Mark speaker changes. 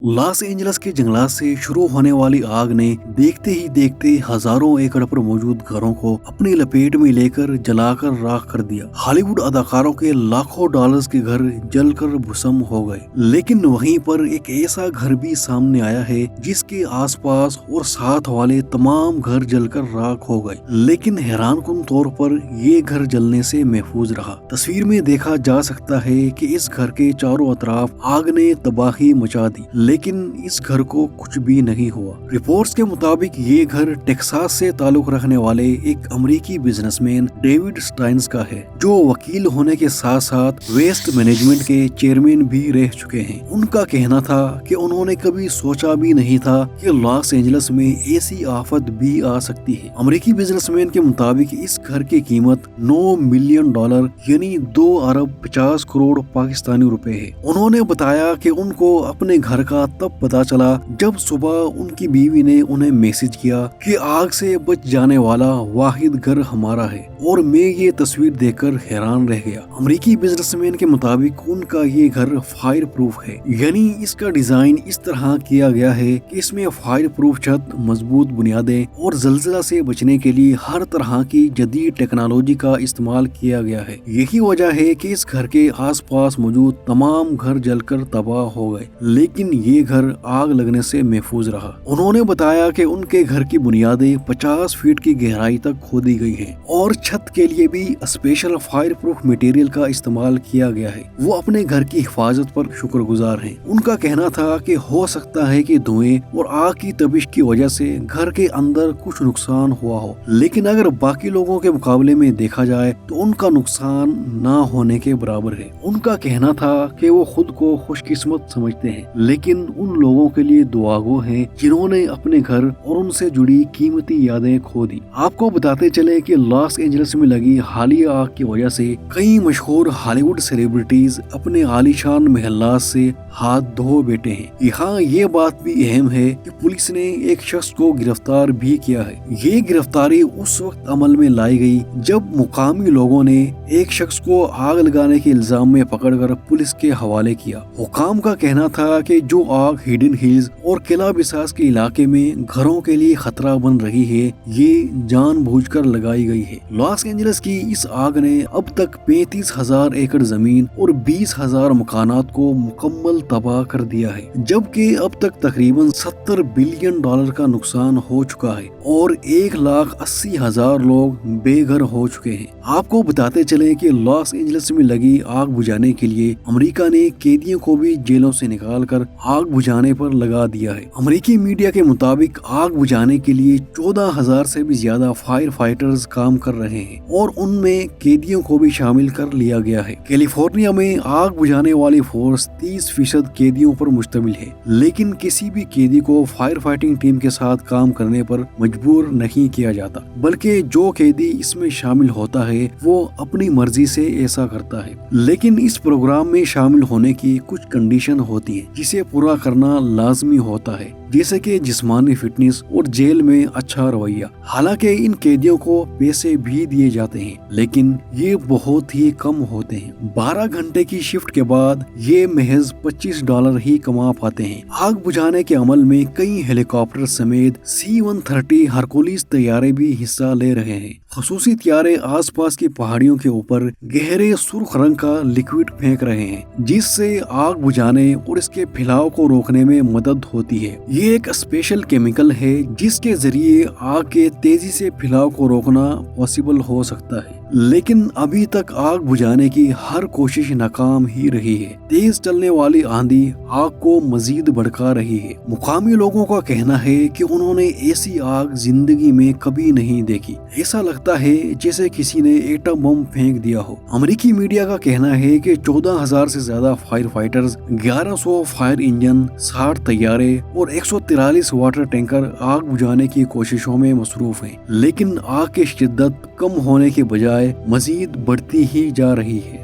Speaker 1: Los Angeles के जंगलात से शुरू होने वाली आग ने देखते ही देखते हजारों एकड़ पर मौजूद घरों को अपनी लपेट में लेकर जलाकर राख कर दिया। हॉलीवुड अदाकारों के लाखों डॉलर्स के घर जलकर भस्म हो गए, लेकिन वहीं पर एक ऐसा घर भी सामने आया है जिसके आसपास और साथ वाले तमाम घर जलकर राख हो गए, लेकिन हैरानकुन तौर पर ये घर जलने से महफूज रहा। तस्वीर में देखा जा सकता है कि इस घर के चारों तरफ आग ने तबाही मचा दी, लेकिन इस घर को कुछ भी नहीं हुआ। रिपोर्ट्स के मुताबिक ये घर टेक्सास से ताल्लुक रखने वाले एक अमेरिकी बिजनेसमैन डेविड स्टाइन्स का है, जो वकील होने के साथ साथ वेस्ट मैनेजमेंट के चेयरमैन भी रह चुके हैं। उनका कहना था कि उन्होंने कभी सोचा भी नहीं था कि लॉस एंजल्स में ऐसी आफत भी आ सकती है। अमेरिकी बिजनेसमैन के मुताबिक इस घर की कीमत $9 मिलियन यानी 2 अरब 50 करोड़ पाकिस्तानी रुपए है। उन्होंने बताया कि उनको अपने घर का तब पता चला जब सुबह उनकी बीवी ने उन्हें मैसेज किया कि आग से बच जाने वाला वाहिद घर हमारा है, और मैं ये तस्वीर देखकर हैरान रह गया। अमेरिकी बिजनेसमैन के मुताबिक उनका ये घर फायर प्रूफ है, यानी इसका डिजाइन इस तरह किया गया है कि इसमें फायर प्रूफ छत, मजबूत बुनियादें और जल्जला से बचने के लिए हर तरह की जदीद टेक्नोलॉजी का इस्तेमाल किया गया है। यही वजह है कि इस घर के आसपास मौजूद तमाम घर जलकर तबाह हो गए, लेकिन ये घर आग लगने से महफूज रहा। उन्होंने बताया कि उनके घर की बुनियादें 50 फीट की गहराई तक खोदी गई हैं और छत के लिए भी स्पेशल फायर प्रूफ मटेरियल का इस्तेमाल किया गया है। वो अपने घर की हिफाजत पर शुक्रगुजार हैं। उनका कहना था कि हो सकता है कि धुएं और आग की तपिश की वजह से घर के अंदर कुछ नुकसान हुआ हो, लेकिन अगर बाकी लोगों के मुकाबले में देखा जाए तो उनका नुकसान ना होने के बराबर है। उनका कहना था कि वो खुद को खुशकिस्मत समझते हैं, लेकिन उन लोगों के लिए दुआगो हैं जिन्होंने अपने घर और उनसे जुड़ी कीमती यादें खो दी। आपको बताते चले कि लॉस एंजल्स में लगी हालिया आग की वजह से कई मशहूर हॉलीवुड सेलिब्रिटीज अपने आलीशान महल्लात से हाथ धो बैठे हैं। यहाँ ये बात भी अहम है कि पुलिस ने एक शख्स को गिरफ्तार भी किया है। ये गिरफ्तारी उस वक्त अमल में लाई गई जब मुकामी लोगों ने एक शख्स को आग लगाने के इल्जाम में पकड़कर पुलिस के हवाले किया। हुकाम का कहना था कि जो आग हिडन हिल्स और किला बिसास के इलाके में घरों के लिए खतरा बन रही है, ये जानबूझकर लगाई गई है। लॉस एंजल्स की इस आग ने अब तक 35,000 एकड़ जमीन और 20,000 मकानात को मुकम्मल तबाह कर दिया है, जबकि अब तक तकरीबन $70 बिलियन का नुकसान हो चुका है और 1,80,000 लोग बेघर हो चुके हैं। आपको बताते चले कि लॉस एंजल्स में लगी आग बुझाने के लिए अमेरिका ने कैदियों को भी जेलों से निकालकर आग बुझाने पर लगा दिया है। अमेरिकी मीडिया के मुताबिक आग बुझाने के लिए 14,000 से भी ज्यादा फायर फाइटर्स काम कर रहे हैं और उनमें कैदियों को भी शामिल कर लिया गया है। कैलिफोर्निया में आग बुझाने वाली फोर्स 30% कैदियों पर मुश्तमिल है, लेकिन किसी भी कैदी को फायर फाइटिंग टीम के साथ काम करने पर मजबूर नहीं किया जाता, बल्कि जो कैदी इसमें शामिल होता है वो अपनी मर्जी से ऐसा करता है। लेकिन इस प्रोग्राम में शामिल होने की कुछ कंडीशन होती है जिसे पूरा करना लाजमी होता है, जैसे कि जिस्मानी फिटनेस और जेल में अच्छा रवैया। हालांकि इन कैदियों को पैसे भी दिए जाते हैं, लेकिन ये बहुत ही कम होते हैं। 12 घंटे की शिफ्ट के बाद ये महज $25 ही कमा पाते हैं। आग बुझाने के अमल में कई हेलीकॉप्टर समेत C-130 हरकुलिस तैयारे भी हिस्सा ले रहे हैं। खसूसी तैयारे आसपास की पहाड़ियों के ऊपर गहरे सुर्ख रंग का लिक्विड फेंक रहे हैं, जिससे आग बुझाने और इसके फैलाव को रोकने में मदद होती है। ये एक स्पेशल केमिकल है जिसके जरिए आग के तेजी से फैलाव को रोकना पॉसिबल हो सकता है, लेकिन अभी तक आग बुझाने की हर कोशिश नाकाम ही रही है। तेज चलने वाली आंधी आग को मजीद भड़का रही है। मुकामी लोगों का कहना है कि उन्होंने ऐसी आग जिंदगी में कभी नहीं देखी। ऐसा लगता है जैसे किसी ने एटम बम फेंक दिया हो। अमेरिकी मीडिया का कहना है कि 14,000 से ज्यादा फायर फाइटर्स, 1100 फायर इंजन, 60 तैयारे और 143 वाटर टैंकर आग बुझाने की कोशिशों में मसरूफ हैं, लेकिन आग की शिद्दत कम होने के बजाय मजीद बढ़ती ही जा रही है।